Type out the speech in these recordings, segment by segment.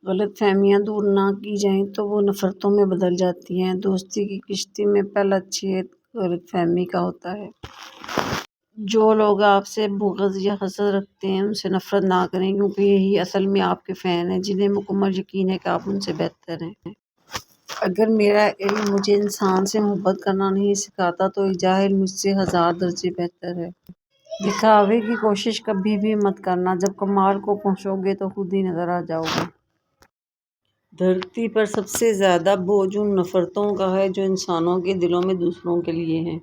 غلط فہمیاں دور نہ کی جائیں تو وہ نفرتوں میں بدل جاتی ہیں۔ دوستی کی کشتی میں پہلا چھید غلط فہمی کا ہوتا ہے۔ جو لوگ آپ سے بغض یا حسد رکھتے ہیں ان سے نفرت نہ کریں، کیونکہ یہی اصل میں آپ کے فین ہیں جنہیں مکمل یقین ہے کہ آپ ان سے بہتر ہیں۔ اگر میرا علم مجھے انسان سے محبت کرنا نہیں سکھاتا تو ایک جاہل مجھ سے 1000 درجے بہتر ہے۔ دکھاوے کی کوشش کبھی بھی مت کرنا، جب کمال کو پہنچو گے تو خود ہی نظر آ جاؤ گے۔ دھرتی پر سب سے زیادہ بوجھ ان نفرتوں کا ہے جو انسانوں کے دلوں میں دوسروں کے لیے ہیں۔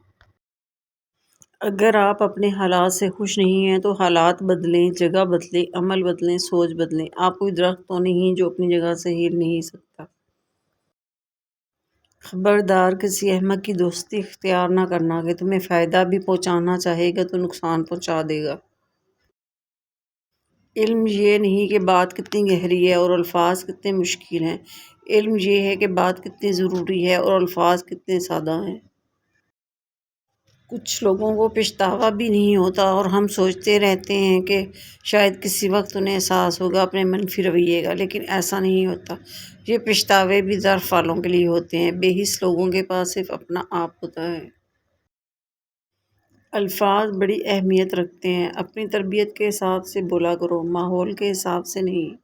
اگر آپ اپنے حالات سے خوش نہیں ہیں تو حالات بدلیں، جگہ بدلیں، عمل بدلیں، سوچ بدلیں۔ آپ کوئی درخت تو نہیں جو اپنی جگہ سے ہل نہیں سکتا۔ خبردار، کسی احمق کی دوستی اختیار نہ کرنا کہ تمہیں فائدہ بھی پہنچانا چاہے گا تو نقصان پہنچا دے گا۔ علم یہ نہیں کہ بات کتنی گہری ہے اور الفاظ کتنے مشکل ہیں، علم یہ ہے کہ بات کتنی ضروری ہے اور الفاظ کتنے سادہ ہیں۔ کچھ لوگوں کو پچھتاوا بھی نہیں ہوتا اور ہم سوچتے رہتے ہیں کہ شاید کسی وقت انہیں احساس ہوگا اپنے منفی رویے کا، لیکن ایسا نہیں ہوتا۔ یہ پچھتاوے بھی ظرف والوں کے لیے ہوتے ہیں، بے حس لوگوں کے پاس صرف اپنا آپ ہوتا ہے۔ الفاظ بڑی اہمیت رکھتے ہیں، اپنی تربیت کے حساب سے بولا کرو، ماحول کے حساب سے نہیں۔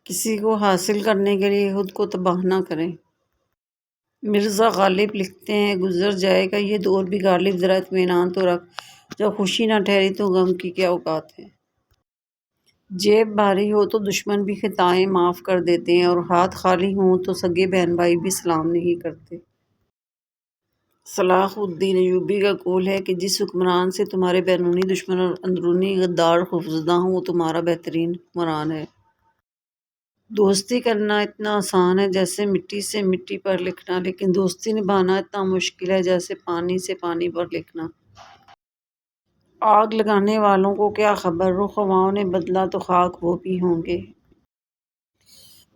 کسی کو حاصل کرنے کے لیے خود کو تباہ نہ کریں۔ مرزا غالب لکھتے ہیں، گزر جائے گا یہ دور بھی غالب، ذرا اطمینان تو رکھ، جب خوشی نہ ٹھہری تو غم کی کیا اوقات ہے۔ جیب بھاری ہو تو دشمن بھی خطائیں معاف کر دیتے ہیں اور ہاتھ خالی ہوں تو سگے بہن بھائی بھی سلام نہیں کرتے۔ صلاح الدین ایوبی کا قول ہے کہ جس حکمران سے تمہارے بیرونی دشمن اور اندرونی غدار خوفزدہ ہوں وہ تمہارا بہترین حکمران ہے۔ دوستی کرنا اتنا آسان ہے جیسے مٹی سے مٹی پر لکھنا، لیکن دوستی نبھانا اتنا مشکل ہے جیسے پانی سے پانی پر لکھنا۔ آگ لگانے والوں کو کیا خبر، رخ ہواؤں نے بدلا تو خاک وہ بھی ہوں گے۔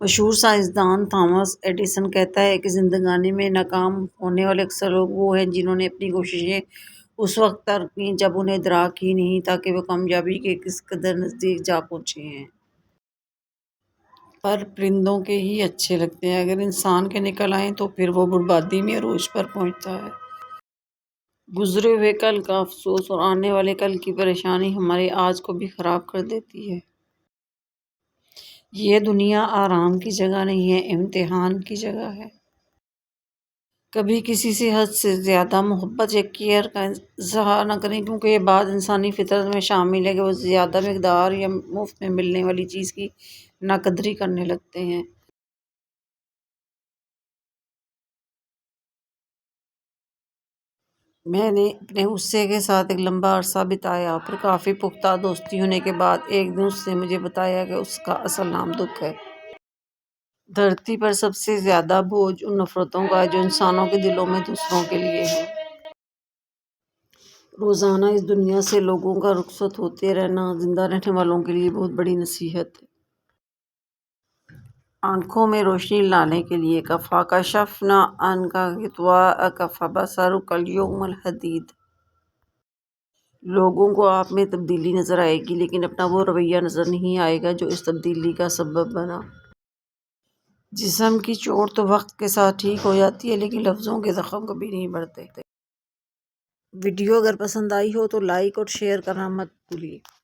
مشہور سائنسدان تھامس ایڈیسن کہتا ہے کہ زندگانی میں ناکام ہونے والے اکثر لوگ وہ ہیں جنہوں نے اپنی کوششیں اس وقت ترک کیں جب انہیں ادراک ہی نہیں تھا کہ وہ کامیابی کے کس قدر نزدیک جا پہنچے ہیں۔ پر پرندوں کے ہی اچھے لگتے ہیں، اگر انسان کے نکل آئیں تو پھر وہ بربادی میں عروج پر پہنچتا ہے۔ گزرے ہوئے کل کا افسوس اور آنے والے کل کی پریشانی ہمارے آج کو بھی خراب کر دیتی ہے۔ یہ دنیا آرام کی جگہ نہیں ہے، امتحان کی جگہ ہے۔ کبھی کسی سے حد سے زیادہ محبت یا کیئر کا اظہار نہ کریں، کیونکہ یہ بات انسانی فطرت میں شامل ہے کہ وہ زیادہ مقدار یا مفت میں ملنے والی چیز کی ناقدری کرنے لگتے ہیں۔ میں نے اپنے غصے کے ساتھ ایک لمبا عرصہ بتایا، پھر کافی پختہ دوستی ہونے کے بعد ایک دن اس نے مجھے بتایا کہ اس کا اصل نام دکھ ہے۔ دھرتی پر سب سے زیادہ بوجھ ان نفرتوں کا ہے جو انسانوں کے دلوں میں دوسروں کے لیے ہیں۔ روزانہ اس دنیا سے لوگوں کا رخصت ہوتے رہنا زندہ رہنے والوں کے لیے بہت بڑی نصیحت ہے۔ آنکھوں میں روشنی لانے کے لیے فَكَشَفْنَا عَنْكَ غِطَاءَكَ فَبَصَرُكَ الْيَوْمَ الْحَدِيدُ۔ لوگوں کو آپ میں تبدیلی نظر آئے گی لیکن اپنا وہ رویہ نظر نہیں آئے گا جو اس تبدیلی کا سبب بنا۔ جسم کی چوٹ تو وقت کے ساتھ ٹھیک ہو جاتی ہے لیکن لفظوں کے زخم کبھی نہیں بڑھتے۔ ویڈیو اگر پسند آئی ہو تو لائک اور شیئر کرنا مت بھولیے۔